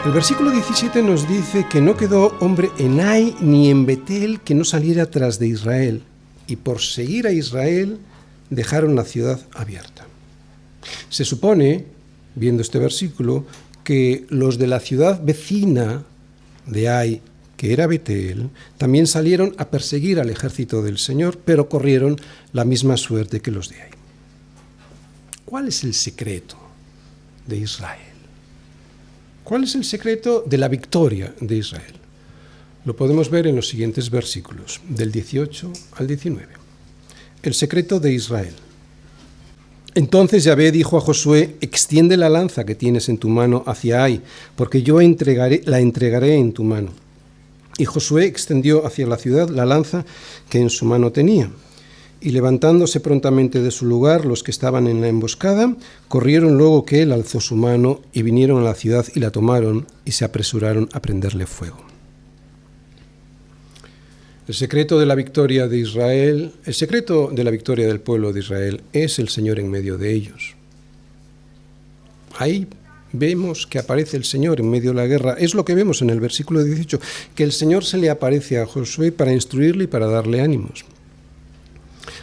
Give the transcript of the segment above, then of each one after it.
El versículo 17 nos dice que no quedó hombre en Ai ni en Betel que no saliera tras de Israel, y por seguir a Israel dejaron la ciudad abierta. Se supone, viendo este versículo, que los de la ciudad vecina de Ai, que era Betel, también salieron a perseguir al ejército del Señor, pero corrieron la misma suerte que los de Ai. ¿Cuál es el secreto de Israel? ¿Cuál es el secreto de la victoria de Israel? Lo podemos ver en los siguientes versículos, del 18 al 19. El secreto de Israel. Entonces Yahvé dijo a Josué: extiende la lanza que tienes en tu mano hacia Ai, porque yo la entregaré en tu mano. Y Josué extendió hacia la ciudad la lanza que en su mano tenía. Y levantándose prontamente de su lugar los que estaban en la emboscada, corrieron luego que él alzó su mano y vinieron a la ciudad y la tomaron y se apresuraron a prenderle fuego. El secreto de la victoria de Israel, el secreto de la victoria del pueblo de Israel es el Señor en medio de ellos. Ahí vemos que aparece el Señor en medio de la guerra. Es lo que vemos en el versículo 18, que el Señor se le aparece a Josué para instruirle y para darle ánimos.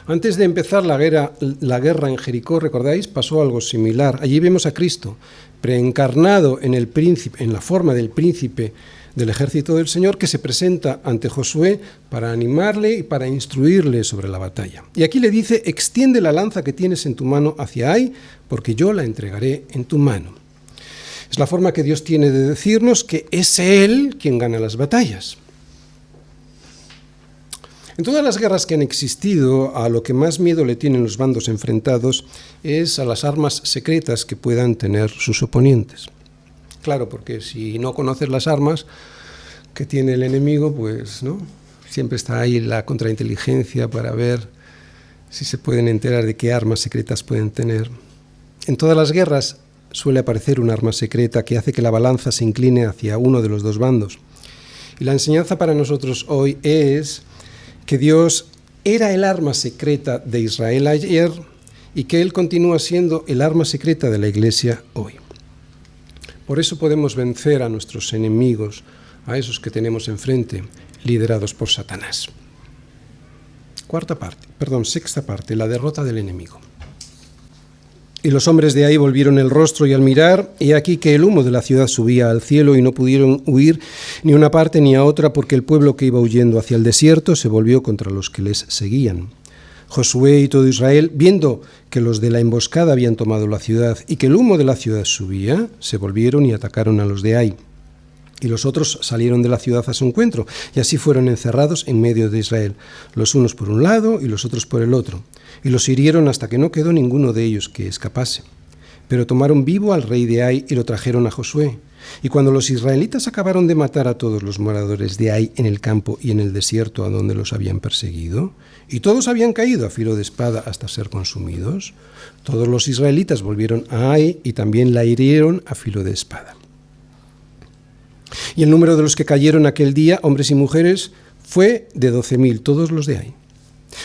Antes de empezar la guerra en Jericó, ¿recordáis? Pasó algo similar. Allí vemos a Cristo preencarnado en la forma del príncipe del ejército del Señor, que se presenta ante Josué para animarle y para instruirle sobre la batalla. Y aquí le dice: extiende la lanza que tienes en tu mano hacia Ai, porque yo la entregaré en tu mano. Es la forma que Dios tiene de decirnos que es Él quien gana las batallas. En todas las guerras que han existido, a lo que más miedo le tienen los bandos enfrentados es a las armas secretas que puedan tener sus oponentes. Claro, porque si no conoces las armas que tiene el enemigo, pues no, siempre está ahí la contrainteligencia para ver si se pueden enterar de qué armas secretas pueden tener. En todas las guerras suele aparecer un arma secreta que hace que la balanza se incline hacia uno de los dos bandos. Y la enseñanza para nosotros hoy es que Dios era el arma secreta de Israel ayer y que Él continúa siendo el arma secreta de la Iglesia hoy. Por eso podemos vencer a nuestros enemigos, a esos que tenemos enfrente, liderados por Satanás. Sexta parte, la derrota del enemigo. Y los hombres de Ai volvieron el rostro y al mirar, he aquí que el humo de la ciudad subía al cielo y no pudieron huir ni a una parte ni a otra, porque el pueblo que iba huyendo hacia el desierto se volvió contra los que les seguían. Josué y todo Israel, viendo que los de la emboscada habían tomado la ciudad y que el humo de la ciudad subía, se volvieron y atacaron a los de Ai. Y los otros salieron de la ciudad a su encuentro, y así fueron encerrados en medio de Israel, los unos por un lado y los otros por el otro. Y los hirieron hasta que no quedó ninguno de ellos que escapase. Pero tomaron vivo al rey de Ai y lo trajeron a Josué. Y cuando los israelitas acabaron de matar a todos los moradores de Ai en el campo y en el desierto a donde los habían perseguido, y todos habían caído a filo de espada hasta ser consumidos, todos los israelitas volvieron a Ai y también la hirieron a filo de espada. Y el número de los que cayeron aquel día, hombres y mujeres, fue de 12.000, todos los de Ai.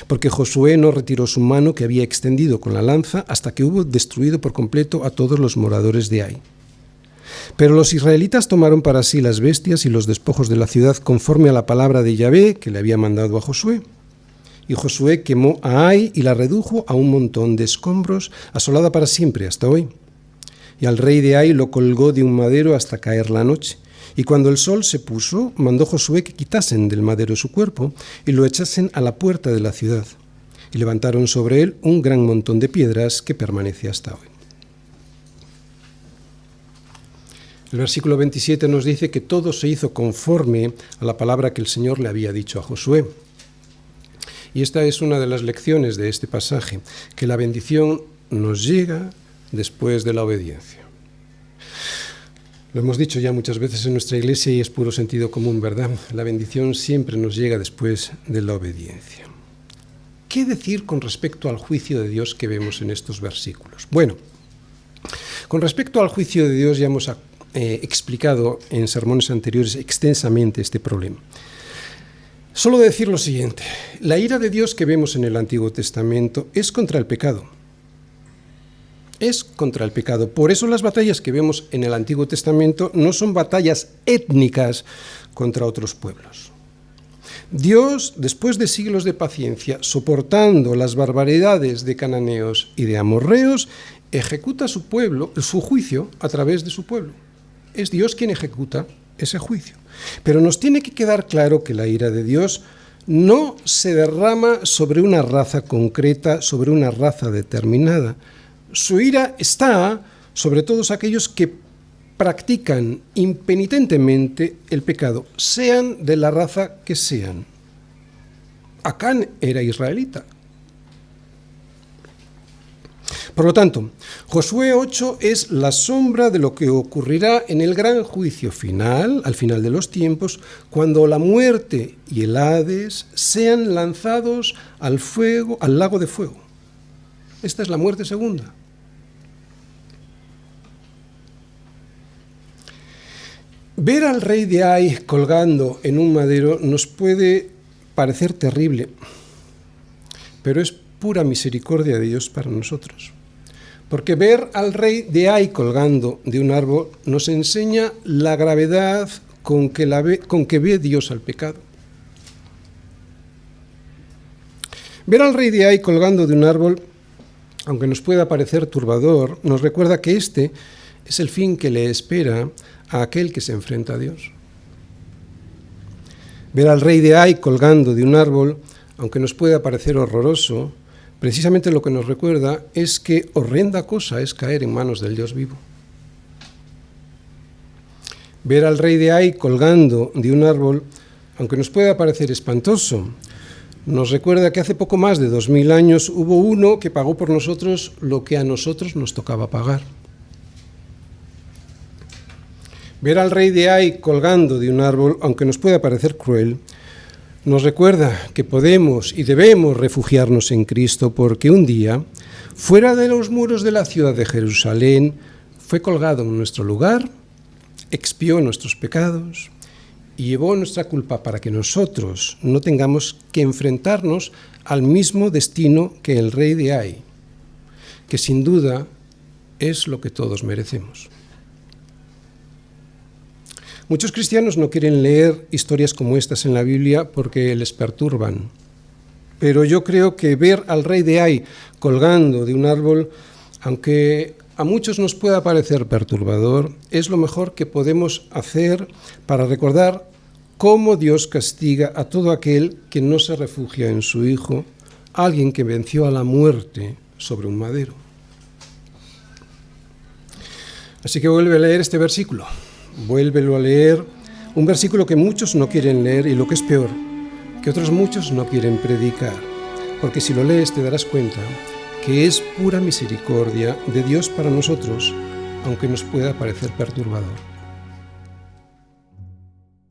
Porque Josué no retiró su mano que había extendido con la lanza hasta que hubo destruido por completo a todos los moradores de Ai. Pero los israelitas tomaron para sí las bestias y los despojos de la ciudad conforme a la palabra de Yahvé que le había mandado a Josué. Y Josué quemó a Ai y la redujo a un montón de escombros, asolada para siempre hasta hoy. Y al rey de Ai lo colgó de un madero hasta caer la noche. Y cuando el sol se puso, mandó Josué que quitasen del madero su cuerpo y lo echasen a la puerta de la ciudad. Y levantaron sobre él un gran montón de piedras que permanece hasta hoy. El versículo 27 nos dice que todo se hizo conforme a la palabra que el Señor le había dicho a Josué. Y esta es una de las lecciones de este pasaje, que la bendición nos llega después de la obediencia. Lo hemos dicho ya muchas veces en nuestra iglesia y es puro sentido común, ¿verdad? La bendición siempre nos llega después de la obediencia. ¿Qué decir con respecto al juicio de Dios que vemos en estos versículos? Bueno, con respecto al juicio de Dios ya hemos explicado en sermones anteriores extensamente este problema. Solo decir lo siguiente: la ira de Dios que vemos en el Antiguo Testamento es contra el pecado. es contra el pecado. Por eso las batallas que vemos en el Antiguo Testamento no son batallas étnicas contra otros pueblos. Dios, después de siglos de paciencia, soportando las barbaridades de cananeos y de amorreos, ejecuta su juicio a través de su pueblo. Es Dios quien ejecuta ese juicio. Pero nos tiene que quedar claro que la ira de Dios no se derrama sobre una raza concreta, sobre una raza determinada. Su ira está sobre todos aquellos que practican impenitentemente el pecado, sean de la raza que sean. Acán era israelita. Por lo tanto, Josué 8 es la sombra de lo que ocurrirá en el gran juicio final, al final de los tiempos, cuando la muerte y el Hades sean lanzados al lago de fuego. Esta es la muerte segunda. Ver al rey de Ai colgando en un madero nos puede parecer terrible, pero es pura misericordia de Dios para nosotros. Porque ver al rey de Ai colgando de un árbol nos enseña la gravedad con que ve Dios al pecado. Ver al rey de Ai colgando de un árbol, aunque nos pueda parecer turbador, nos recuerda que este es el fin que le espera a aquel que se enfrenta a Dios. Ver al rey de Ai colgando de un árbol, aunque nos pueda parecer horroroso, precisamente lo que nos recuerda es que horrenda cosa es caer en manos del Dios vivo. Ver al rey de Ai colgando de un árbol, aunque nos pueda parecer espantoso, nos recuerda que hace poco más de 2000 años hubo uno que pagó por nosotros lo que a nosotros nos tocaba pagar. Ver al rey de Ai colgando de un árbol, aunque nos pueda parecer cruel, nos recuerda que podemos y debemos refugiarnos en Cristo porque un día, fuera de los muros de la ciudad de Jerusalén, fue colgado en nuestro lugar, expió nuestros pecados y llevó nuestra culpa para que nosotros no tengamos que enfrentarnos al mismo destino que el rey de Ai, que sin duda es lo que todos merecemos. Muchos cristianos no quieren leer historias como estas en la Biblia porque les perturban. Pero yo creo que ver al rey de Ai colgando de un árbol, aunque a muchos nos pueda parecer perturbador, es lo mejor que podemos hacer para recordar cómo Dios castiga a todo aquel que no se refugia en su Hijo, alguien que venció a la muerte sobre un madero. Así que vuelve a leer este versículo. Vuélvelo a leer, un versículo que muchos no quieren leer y lo que es peor, que otros muchos no quieren predicar, porque si lo lees te darás cuenta que es pura misericordia de Dios para nosotros, aunque nos pueda parecer perturbador.